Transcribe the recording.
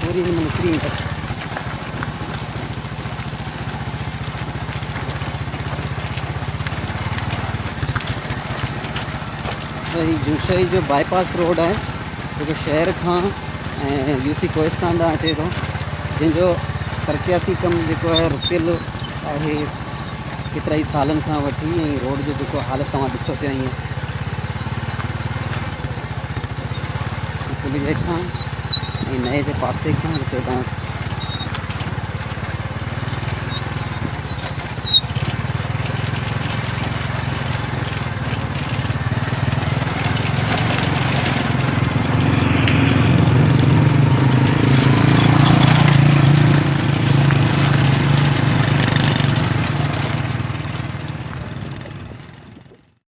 पूरी हिन में निकिरी ईंदसि। वही जूशाई जो बाईपास रोड है जो शहर का यूसी कोहिस्तान ॾांहुं अचे थो, जंहिंजो तरक़ियाती कम जो है रुकियल है केतरा ही सालन खां वठी, ऐं रोड जो जो हालत तव्हां ॾिसो पिया हीअं पुल हेठां ऐं नए जे पासे खां हिते तव्हां